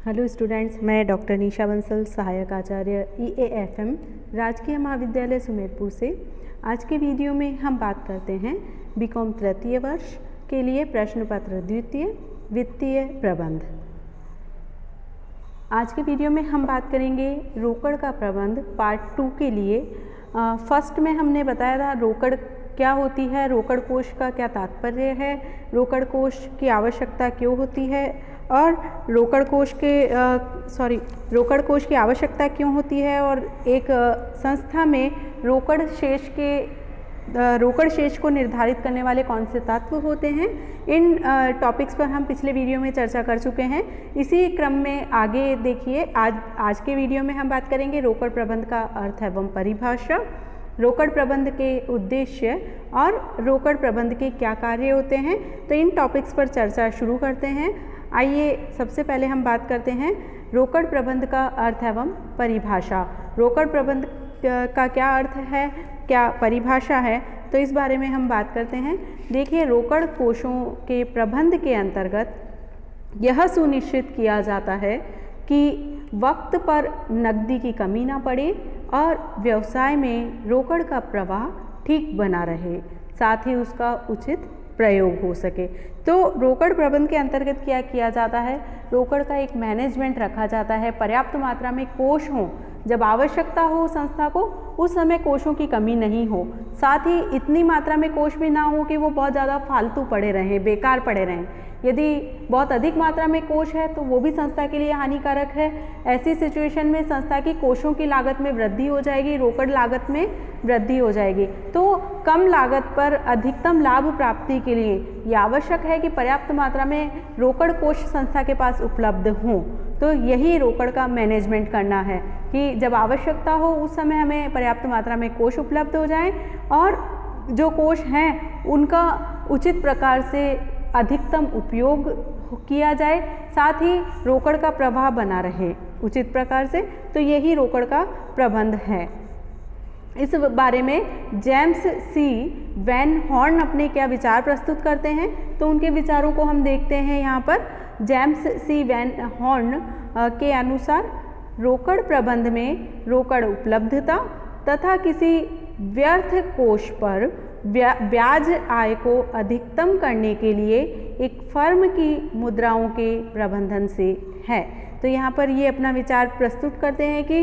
Hello students, मैं doctor निशा बंसल, सहायक आचार्य EAFM राजकीय महाविद्यालय सुमेरपुर से। आज के वीडियो में हम बात करते हैं बीकॉम तृतीय वर्ष के लिए प्रश्न पत्र द्वितीय वित्तीय प्रबंध। आज के वीडियो में हम बात करेंगे रोकड़ का प्रबंध पार्ट 2 के लिए। फर्स्ट में हमने बताया था रोकड़ क्या होती है, रोकड़ कोष का क्या तात्पर्य है, रोकड़ कोष की आवश्यकता क्यों होती है और रोकड़ कोष की आवश्यकता क्यों होती है और एक संस्था में रोकड़ शेष को निर्धारित करने वाले कौन से तत्व होते हैं। इन टॉपिक्स पर हम पिछले वीडियो में चर्चा कर चुके हैं। इसी क्रम में आगे देखिए, आज के वीडियो में हम बात करेंगे रोकड़ प्रबंध का अर्थ एवं परिभाषा, रोकड़ प्रबंध के उद्देश्य और रोकड़ प्रबंध के क्या कार्य होते हैं। तो इन टॉपिक्स पर चर्चा शुरू करते हैं। आइए सबसे पहले हम बात करते हैं रोकड़ प्रबंध का अर्थ एवं परिभाषा। रोकड़ प्रबंध का क्या अर्थ है, क्या परिभाषा है, तो इस बारे में हम बात करते हैं। देखिए, रोकड़ कोषों के प्रबंध के अंतर्गत यह सुनिश्चित किया जाता है कि वक्त पर नकदी की कमी ना पड़े और व्यवसाय में रोकड़ का प्रवाह ठीक बना रहे, साथ ही उसका उचित प्रयोग हो सके। तो रोकड़ प्रबंध के अंतर्गत क्या किया जाता है, रोकड़ का एक मैनेजमेंट रखा जाता है। पर्याप्त मात्रा में कोष हों, जब आवश्यकता हो संस्था को उस समय कोषों की कमी नहीं हो, साथ ही इतनी मात्रा में कोष भी ना हो कि वो बहुत ज़्यादा फालतू पड़े रहें, बेकार पड़े रहें। यदि बहुत अधिक मात्रा में कोष है तो वो भी संस्था के लिए हानिकारक है। ऐसी सिचुएशन में संस्था की कोषों की लागत में वृद्धि हो जाएगी, रोकड़ लागत में वृद्धि हो जाएगी। तो कम लागत पर अधिकतम लाभ प्राप्ति के लिए ये आवश्यक है कि पर्याप्त मात्रा में रोकड़ कोष संस्था के पास उपलब्ध हों। तो यही रोकड़ का मैनेजमेंट करना है कि जब आवश्यकता हो उस समय हमें पर्याप्त मात्रा में कोष उपलब्ध हो जाएं और जो कोष हैं उनका उचित प्रकार से अधिकतम उपयोग किया जाए, साथ ही रोकड़ का प्रवाह बना रहे उचित प्रकार से। तो यही रोकड़ का प्रबंध है। इस बारे में जेम्स सी वैन हॉर्न अपने क्या विचार प्रस्तुत करते हैं, तो उनके विचारों को हम देखते हैं यहाँ पर। जेम्स सी वैन हॉर्न के अनुसार रोकड़ प्रबंध में रोकड़ उपलब्धता तथा किसी व्यर्थ कोष पर ब्याज आय को अधिकतम करने के लिए एक फर्म की मुद्राओं के प्रबंधन से है। तो यहाँ पर ये अपना विचार प्रस्तुत करते हैं कि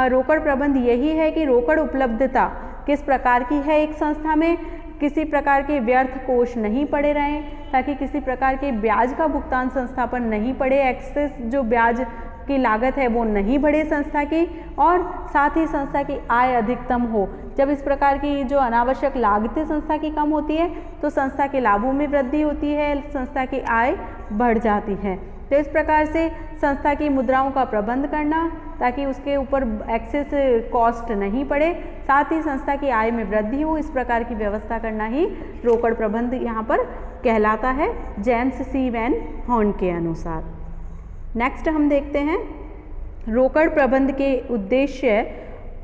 रोकड़ प्रबंध यही है कि रोकड़ उपलब्धता किस प्रकार की है, एक संस्था में किसी प्रकार के व्यर्थ कोष नहीं पड़े रहें, ताकि किसी प्रकार के ब्याज का भुगतान संस्था पर नहीं पड़े, एक्सेस जो ब्याज की लागत है वो नहीं बढ़े संस्था की, और साथ ही संस्था की आय अधिकतम हो। जब इस प्रकार की जो अनावश्यक लागतें संस्था की कम होती है तो संस्था के लाभों में वृद्धि होती है, संस्था की आय बढ़ जाती है। तो इस प्रकार से संस्था की मुद्राओं का प्रबंध करना ताकि उसके ऊपर एक्सेस कॉस्ट नहीं पड़े, साथ ही संस्था की आय में वृद्धि हो, इस प्रकार की व्यवस्था करना ही रोकड़ प्रबंध यहाँ पर कहलाता है जेम्स सी वैन हॉर्न के अनुसार। नेक्स्ट हम देखते हैं रोकड़ प्रबंध के उद्देश्य,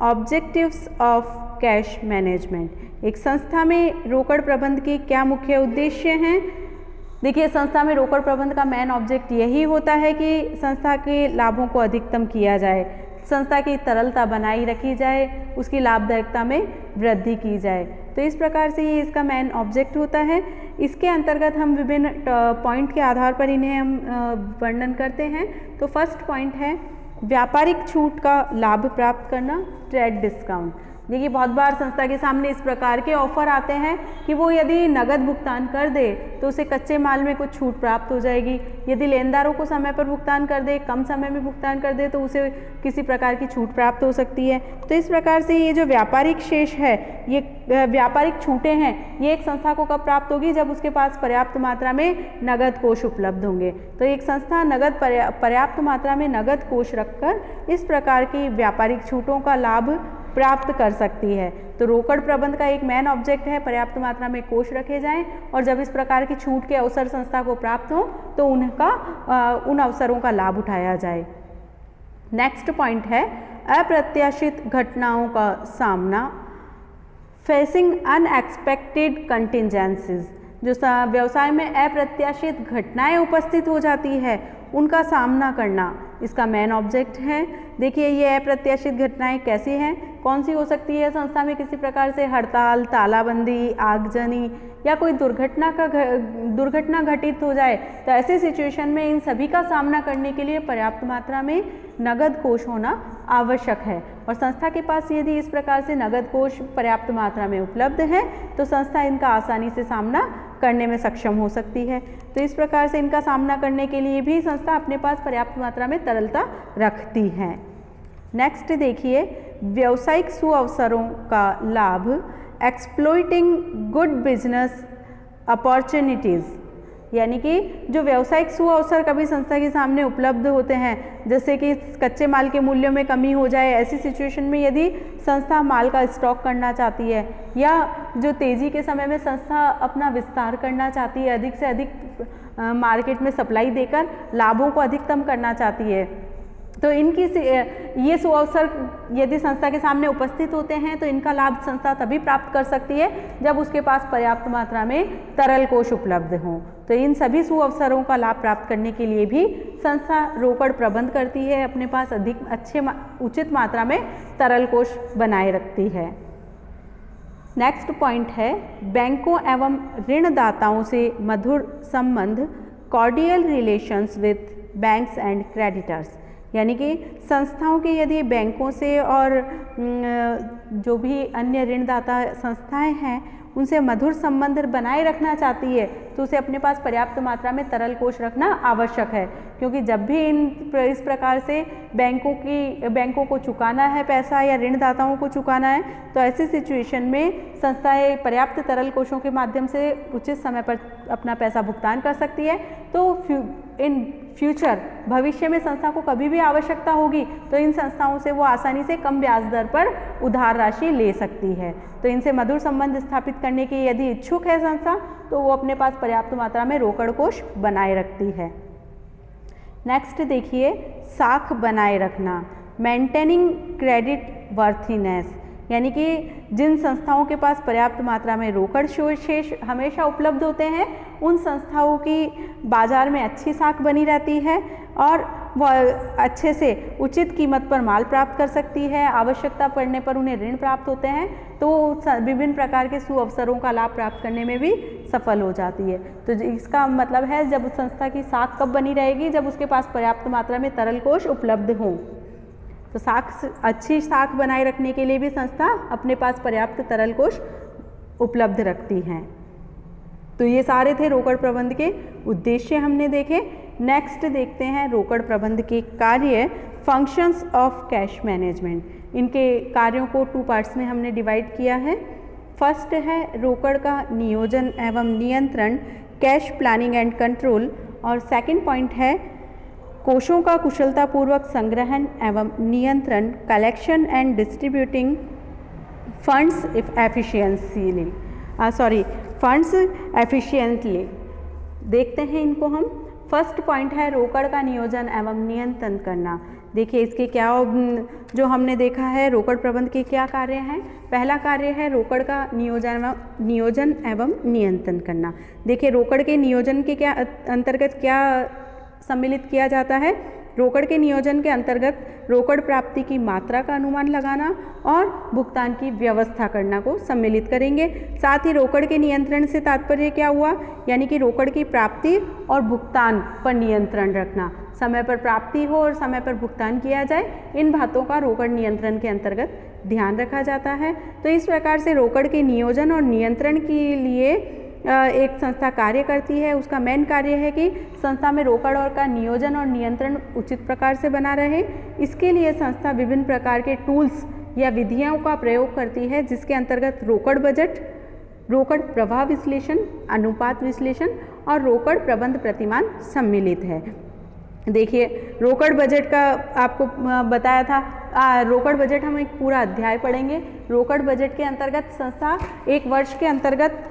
ऑब्जेक्टिव्स ऑफ कैश मैनेजमेंट। एक संस्था में रोकड़ प्रबंध के क्या मुख्य उद्देश्य हैं। देखिए, संस्था में रोकड़ प्रबंध का मेन ऑब्जेक्ट यही होता है कि संस्था के लाभों को अधिकतम किया जाए, संस्था की तरलता बनाई रखी जाए, उसकी लाभदायकता में वृद्धि की जाए। तो इस प्रकार से ये इसका मेन ऑब्जेक्ट होता है। इसके अंतर्गत हम विभिन्न पॉइंट के आधार पर इन्हें हम वर्णन करते हैं। तो फर्स्ट पॉइंट है व्यापारिक छूट का लाभ प्राप्त करना, ट्रेड डिस्काउंट। देखिए, बहुत बार संस्था के सामने इस प्रकार के ऑफर आते हैं कि वो यदि नगद भुगतान कर दे तो उसे कच्चे माल में कुछ छूट प्राप्त हो जाएगी, यदि लेनदारों को समय पर भुगतान कर दे, कम समय में भुगतान कर दे तो उसे किसी प्रकार की छूट प्राप्त हो सकती है। तो इस प्रकार से ये जो व्यापारिक शेष है, ये व्यापारिक छूटें हैं, ये एक संस्था को कब प्राप्त होगी, जब उसके पास पर्याप्त मात्रा में नगद कोष उपलब्ध होंगे। तो एक संस्था पर्याप्त मात्रा में नगद कोष रखकर इस प्रकार की व्यापारिक छूटों का लाभ प्राप्त कर सकती है। तो रोकड़ प्रबंध का एक मेन ऑब्जेक्ट है पर्याप्त मात्रा में कोष रखे जाएं और जब इस प्रकार की छूट के अवसर संस्था को प्राप्त हो तो उन अवसरों का लाभ उठाया जाए। नेक्स्ट पॉइंट है अप्रत्याशित घटनाओं का सामना, फेसिंग अनएक्सपेक्टेड कंटिजेंसीज। जो व्यवसाय में अप्रत्याशित घटनाएं उपस्थित हो जाती है उनका सामना करना इसका मेन ऑब्जेक्ट है। देखिए ये अप्रत्याशित घटनाएं कैसी हैं, कौन सी हो सकती है, संस्था में किसी प्रकार से हड़ताल, तालाबंदी, आगजनी या कोई दुर्घटना घटित हो जाए, तो ऐसे सिचुएशन में इन सभी का सामना करने के लिए पर्याप्त मात्रा में नगद कोष होना आवश्यक है। और संस्था के पास यदि इस प्रकार से नगद कोष पर्याप्त मात्रा में उपलब्ध है तो संस्था इनका आसानी से सामना करने में सक्षम हो सकती है। तो इस प्रकार से इनका सामना करने के लिए भी संस्था अपने पास पर्याप्त मात्रा में तरलता रखती है। नेक्स्ट देखिए, व्यावसायिक सुअवसरों का लाभ, एक्सप्लॉइटिंग गुड बिजनेस अपॉर्चुनिटीज़, यानी कि जो व्यावसायिक सुअवसर कभी संस्था के सामने उपलब्ध होते हैं, जैसे कि कच्चे माल के मूल्यों में कमी हो जाए, ऐसी सिचुएशन में यदि संस्था माल का स्टॉक करना चाहती है या जो तेज़ी के समय में संस्था अपना विस्तार करना चाहती है, अधिक से अधिक मार्केट में सप्लाई देकर लाभों को अधिकतम करना चाहती है, तो इनकी ये सुअवसर यदि संस्था के सामने उपस्थित होते हैं तो इनका लाभ संस्था तभी प्राप्त कर सकती है जब उसके पास पर्याप्त मात्रा में तरल कोष उपलब्ध हों। तो इन सभी सुअवसरों का लाभ प्राप्त करने के लिए भी संस्था रोकड़ प्रबंध करती है, अपने पास उचित मात्रा में तरल कोष बनाए रखती है। नेक्स्ट पॉइंट है, बैंकों एवं ऋणदाताओं से मधुर संबंध, cordial relations with banks and creditors, यानी कि संस्थाओं के यदि बैंकों से और जो भी अन्य ऋणदाता संस्थाएं हैं उनसे मधुर संबंध बनाए रखना चाहती है तो उसे अपने पास पर्याप्त मात्रा में तरल कोष रखना आवश्यक है, क्योंकि जब भी इस प्रकार से बैंकों को चुकाना है पैसा या ऋणदाताओं को चुकाना है, तो ऐसी सिचुएशन में संस्थाएं पर्याप्त तरल कोषों के माध्यम से उचित समय पर अपना पैसा भुगतान कर सकती है। तो इन फ्यूचर भविष्य में संस्था को कभी भी आवश्यकता होगी तो इन संस्थाओं से वो आसानी से कम ब्याज दर पर उधार राशि ले सकती है। तो इनसे मधुर संबंध स्थापित करने की यदि इच्छुक है संस्था तो वो अपने पास पर्याप्त मात्रा में रोकड़ कोष बनाए रखती है। नेक्स्ट देखिए, साख बनाए रखना, मेंटेनिंग क्रेडिट वर्थीनेस, यानी कि जिन संस्थाओं के पास पर्याप्त मात्रा में रोकड़ शेष हमेशा उपलब्ध होते हैं उन संस्थाओं की बाजार में अच्छी साख बनी रहती है और वह अच्छे से उचित कीमत पर माल प्राप्त कर सकती है। आवश्यकता पड़ने पर उन्हें ऋण प्राप्त होते हैं तो विभिन्न प्रकार के सुअवसरों का लाभ प्राप्त करने में भी सफल हो जाती है। तो इसका मतलब है जब संस्था की साख कब बनी रहेगी, जब उसके पास पर्याप्त मात्रा में तरल कोष उपलब्ध हों। तो अच्छी साख बनाए रखने के लिए भी संस्था अपने पास पर्याप्त तरल कोष उपलब्ध रखती हैं। तो ये सारे थे रोकड़ प्रबंध के उद्देश्य हमने देखे। नेक्स्ट देखते हैं रोकड़ प्रबंध के कार्य, फंक्शंस ऑफ कैश मैनेजमेंट। इनके कार्यों को 2 पार्ट्स में हमने डिवाइड किया है। फर्स्ट है रोकड़ का नियोजन एवं नियंत्रण, कैश प्लानिंग एंड कंट्रोल, और सेकंड पॉइंट है कोषों का कुशलतापूर्वक संग्रहण एवं नियंत्रण, collection and distributing funds efficiently. देखते हैं इनको हम। फर्स्ट पॉइंट है रोकड़ का नियोजन एवं नियंत्रण करना। देखिए इसके क्या जो हमने देखा है रोकड़ प्रबंध के क्या कार्य हैं। पहला कार्य है रोकड़ का नियोजन एवं नियंत्रण करना। देखिए रोकड़ के नियोजन के क्या अंतर्गत क्या सम्मिलित किया जाता है। रोकड़ के नियोजन के अंतर्गत रोकड़ प्राप्ति की मात्रा का अनुमान लगाना और भुगतान की व्यवस्था करना को सम्मिलित करेंगे। साथ ही रोकड़ के नियंत्रण से तात्पर्य क्या हुआ, यानी कि रोकड़ की प्राप्ति और भुगतान पर नियंत्रण रखना, समय पर प्राप्ति हो और समय पर भुगतान किया जाए, इन बातों का रोकड़ नियंत्रण के अंतर्गत ध्यान रखा जाता है। तो इस प्रकार से रोकड़ के नियोजन और नियंत्रण के लिए एक संस्था कार्य करती है। उसका मेन कार्य है कि संस्था में रोकड़ और का नियोजन और नियंत्रण उचित प्रकार से बना रहे। इसके लिए संस्था विभिन्न प्रकार के टूल्स या विधियों का प्रयोग करती है, जिसके अंतर्गत रोकड़ बजट, रोकड़ प्रवाह विश्लेषण, अनुपात विश्लेषण और रोकड़ प्रबंध प्रतिमान सम्मिलित है। देखिए रोकड़ बजट का आपको बताया था, रोकड़ बजट हम एक पूरा अध्याय पढ़ेंगे। रोकड़ बजट के अंतर्गत संस्था एक वर्ष के अंतर्गत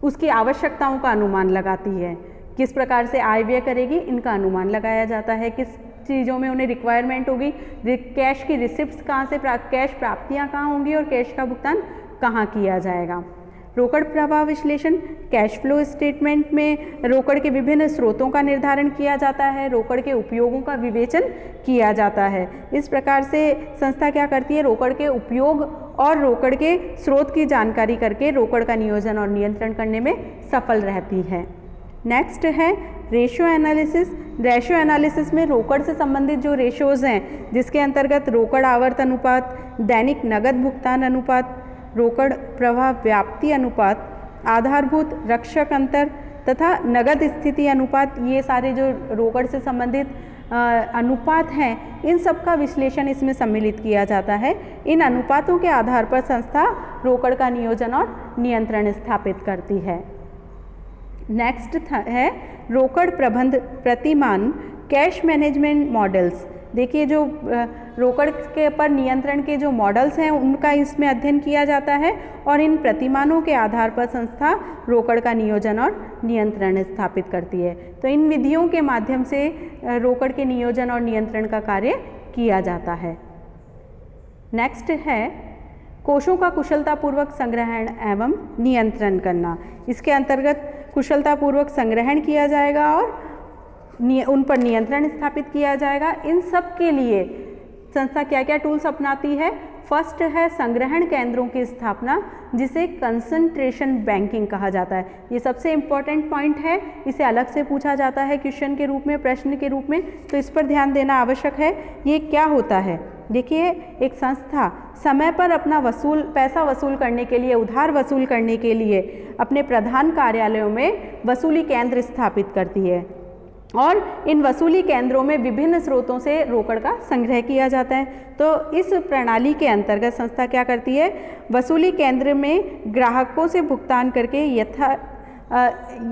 उसकी आवश्यकताओं का अनुमान लगाती है। किस प्रकार से आय व्यय करेगी, इनका अनुमान लगाया जाता है। किस चीज़ों में उन्हें रिक्वायरमेंट होगी, कैश की रिसिप्ट्स कहाँ से कैश प्राप्तियाँ कहाँ होंगी और कैश का भुगतान कहाँ किया जाएगा। रोकड़ प्रवाह विश्लेषण, कैश फ्लो स्टेटमेंट में रोकड़ के विभिन्न स्रोतों का निर्धारण किया जाता है, रोकड़ के उपयोगों का विवेचन किया जाता है। इस प्रकार से संस्था क्या करती है, रोकड़ के उपयोग और रोकड़ के स्रोत की जानकारी करके रोकड़ का नियोजन और नियंत्रण करने में सफल रहती है। नेक्स्ट है रेशियो एनालिसिस। रेशियो एनालिसिस में रोकड़ से संबंधित जो रेशियोज़ हैं, जिसके अंतर्गत रोकड़ आवर्त अनुपात, दैनिक नगद भुगतान अनुपात, रोकड़ प्रवाह व्याप्ति अनुपात, आधारभूत रक्षक अंतर तथा नगद स्थिति अनुपात, ये सारे जो रोकड़ से संबंधित अनुपात हैं, इन सब का विश्लेषण इसमें सम्मिलित किया जाता है। इन अनुपातों के आधार पर संस्था रोकड़ का नियोजन और नियंत्रण स्थापित करती है। नेक्स्ट है रोकड़ प्रबंध प्रतिमान, कैश मैनेजमेंट मॉडल्स। देखिए जो रोकड़ के पर नियंत्रण के जो मॉडल्स हैं उनका इसमें अध्ययन किया जाता है और इन प्रतिमानों के आधार पर संस्था रोकड़ का नियोजन और नियंत्रण स्थापित करती है। तो इन विधियों के माध्यम से रोकड़ के नियोजन और नियंत्रण का कार्य किया जाता है। नेक्स्ट है कोषों का कुशलतापूर्वक संग्रहण एवं नियंत्रण करना। इसके अंतर्गत कुशलतापूर्वक संग्रहण किया जाएगा और उन पर नियंत्रण स्थापित किया जाएगा। इन सब के लिए संस्था क्या क्या टूल्स अपनाती है। फर्स्ट है संग्रहण केंद्रों की स्थापना, जिसे कंसंट्रेशन बैंकिंग कहा जाता है। ये सबसे इम्पॉर्टेंट पॉइंट है, इसे अलग से पूछा जाता है क्वेश्चन के रूप में, प्रश्न के रूप में, तो इस पर ध्यान देना आवश्यक है। ये क्या होता है, देखिए एक संस्था समय पर अपना पैसा वसूल करने के लिए, उधार वसूल करने के लिए अपने प्रधान कार्यालयों में वसूली केंद्र स्थापित करती है और इन वसूली केंद्रों में विभिन्न स्रोतों से रोकड़ का संग्रह किया जाता है। तो इस प्रणाली के अंतर्गत संस्था क्या करती है, वसूली केंद्र में ग्राहकों से भुगतान करके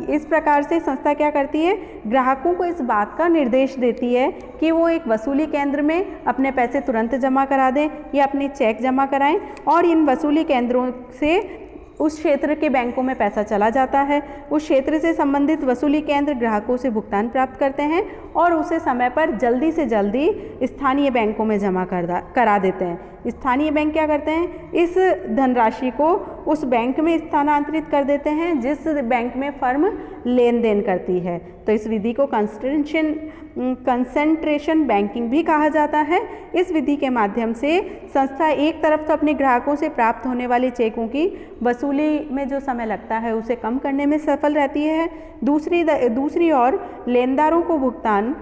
इस प्रकार से संस्था क्या करती है, ग्राहकों को इस बात का निर्देश देती है कि वो एक वसूली केंद्र में अपने पैसे तुरंत जमा करा दें या अपने चेक जमा कराएं और इन वसूली केंद्रों से उस क्षेत्र के बैंकों में पैसा चला जाता है। उस क्षेत्र से संबंधित वसूली केंद्र ग्राहकों से भुगतान प्राप्त करते हैं और उसे समय पर जल्दी से जल्दी स्थानीय बैंकों में जमा करा देते हैं। स्थानीय बैंक क्या करते हैं, इस धनराशि को उस बैंक में स्थानांतरित कर देते हैं जिस बैंक में फर्म लेन देन करती है। तो इस विधि को कंसंट्रेशन बैंकिंग भी कहा जाता है। इस विधि के माध्यम से संस्था एक तरफ तो अपने ग्राहकों से प्राप्त होने वाले चेकों की वसूली में जो समय लगता है उसे कम करने में सफल रहती है, दूसरी ओर लेनदारों को भुगतान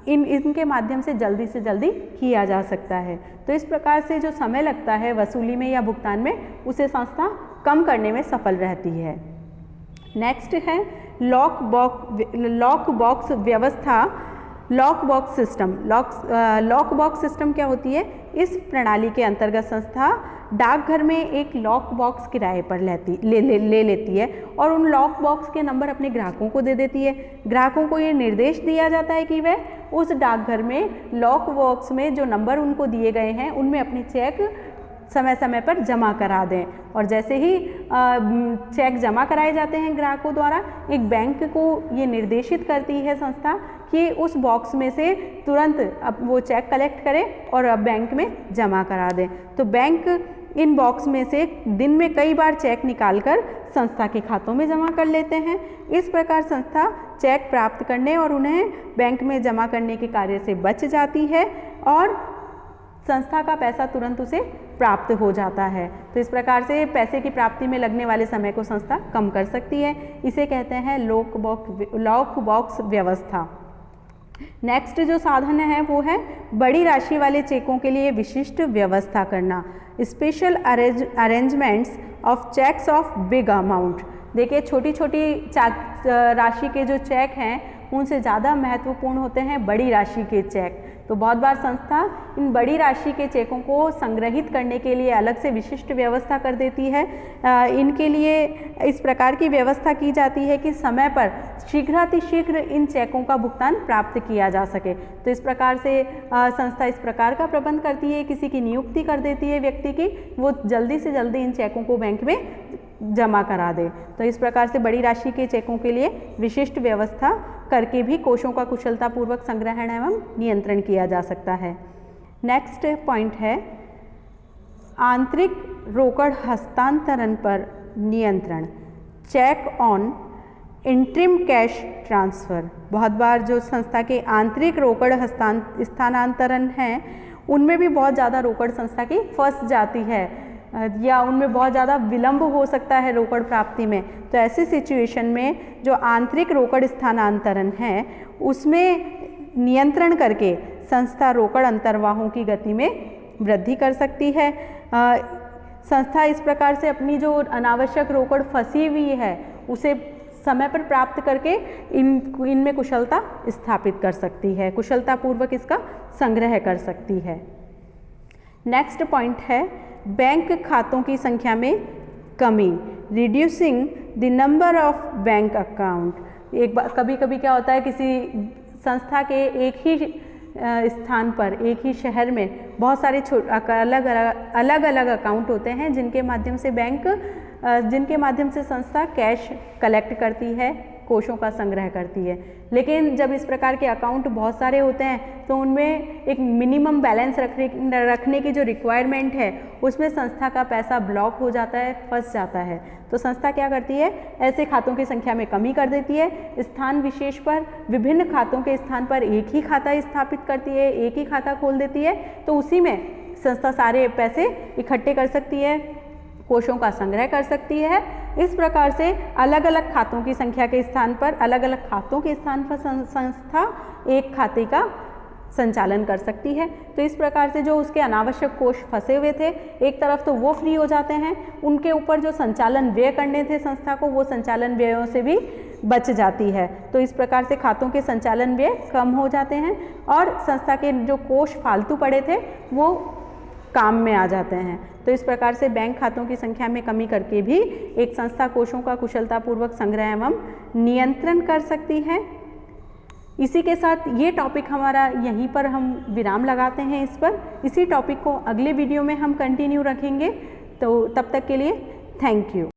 इनके माध्यम से जल्दी किया जा सकता है। तो इस प्रकार से जो समय लगता है वसूली में या भुगतान में, उसे संस्था कम करने में सफल रहती है। नेक्स्ट है लॉक बॉक्स व्यवस्था, lock box system. Lock box system क्या होती है, इस प्रणाली के अंतर्गत संस्था डाकघर में एक लॉक बॉक्स किराए पर ले लेती है और उन लॉक बॉक्स के नंबर अपने ग्राहकों को दे देती है। ग्राहकों को ये निर्देश दिया जाता है कि वह उस डाकघर में लॉक बॉक्स में जो नंबर उनको दिए गए हैं उनमें अपने चेक समय समय पर जमा करा दें। और जैसे ही चेक जमा कराए जाते हैं ग्राहकों द्वारा, एक बैंक को ये निर्देशित करती है संस्था कि उस बॉक्स में से तुरंत अब वो चेक कलेक्ट करें और बैंक में जमा करा दें। तो बैंक इन बॉक्स में से दिन में कई बार चेक निकालकर संस्था के खातों में जमा कर लेते हैं। इस प्रकार संस्था चेक प्राप्त करने और उन्हें बैंक में जमा करने के कार्य से बच जाती है और संस्था का पैसा तुरंत उसे प्राप्त हो जाता है। तो इस प्रकार से पैसे की प्राप्ति में लगने वाले समय को संस्था कम कर सकती है। इसे कहते हैं लॉक बॉक्स व्यवस्था। नेक्स्ट जो साधन है वो है बड़ी राशि वाले चेकों के लिए विशिष्ट व्यवस्था करना, special arrangements of cheques of big amount. देखिए छोटी छोटी राशि के जो चेक हैं उनसे ज़्यादा महत्वपूर्ण होते हैं बड़ी राशि के चेक। तो बहुत बार संस्था इन बड़ी राशि के चेकों को संग्रहित करने के लिए अलग से विशिष्ट व्यवस्था कर देती है। इनके लिए इस प्रकार की व्यवस्था की जाती है कि समय पर शीघ्रातिशीघ्र इन चेकों का भुगतान प्राप्त किया जा सके। तो इस प्रकार से संस्था इस प्रकार का प्रबंध करती है, किसी की नियुक्ति कर देती है व्यक्ति की, वो जल्दी से जल्दी इन चेकों को बैंक में जमा करा दे। तो इस प्रकार से बड़ी राशि के चेकों के लिए विशिष्ट व्यवस्था करके भी कोषों का कुशलतापूर्वक संग्रहण एवं नियंत्रण किया जा सकता है। नेक्स्ट पॉइंट है आंतरिक रोकड़ हस्तांतरण पर नियंत्रण। Check on interim cash transfer, बहुत बार जो संस्था के आंतरिक रोकड़ स्थानांतरण हैं उनमें भी बहुत ज़्यादा रोकड़ संस्था की फंस जाती है या उनमें बहुत ज़्यादा विलंब हो सकता है रोकड़ प्राप्ति में। तो ऐसी सिचुएशन में जो आंतरिक रोकड़ स्थानांतरण है उसमें नियंत्रण करके संस्था रोकड़ अंतर्वाहों की गति में वृद्धि कर सकती है। संस्था इस प्रकार से अपनी जो अनावश्यक रोकड़ फंसी हुई है उसे समय पर प्राप्त करके इनमें कुशलता स्थापित कर सकती है, कुशलतापूर्वक इसका संग्रह कर सकती है। नेक्स्ट पॉइंट है बैंक खातों की संख्या में कमी, reducing the number of bank account. कभी कभी क्या होता है, किसी संस्था के एक ही स्थान पर, एक ही शहर में बहुत सारे अलग अलग अकाउंट होते हैं जिनके माध्यम से संस्था कैश कलेक्ट करती है, कोषों का संग्रह करती है। लेकिन जब इस प्रकार के अकाउंट बहुत सारे होते हैं तो उनमें एक मिनिमम बैलेंस रखने की जो रिक्वायरमेंट है उसमें संस्था का पैसा ब्लॉक हो जाता है, फंस जाता है। तो संस्था क्या करती है, ऐसे खातों की संख्या में कमी कर देती है, स्थान विशेष पर विभिन्न खातों के स्थान पर एक ही खाता स्थापित करती है, एक ही खाता खोल देती है। तो उसी में संस्था सारे पैसे इकट्ठे कर सकती है, कोषों का संग्रह कर सकती है। इस प्रकार से अलग अलग खातों की संख्या के स्थान पर, अलग अलग खातों के स्थान पर संस्था एक खाते का संचालन कर सकती है। तो इस प्रकार से जो उसके अनावश्यक कोष फंसे हुए थे, एक तरफ तो वो फ्री हो जाते हैं, उनके ऊपर जो संचालन व्यय करने थे संस्था को, वो संचालन व्ययों से भी बच जाती है। तो इस प्रकार से खातों के संचालन व्यय कम हो जाते हैं और संस्था के जो कोष फालतू पड़े थे वो काम में आ जाते हैं। तो इस प्रकार से बैंक खातों की संख्या में कमी करके भी एक संस्था कोषों का कुशलतापूर्वक संग्रह एवं नियंत्रण कर सकती है। इसी के साथ ये टॉपिक हमारा यहीं पर हम विराम लगाते हैं इस पर। इसी टॉपिक को अगले वीडियो में हम कंटिन्यू रखेंगे। तो तब तक के लिए थैंक यू।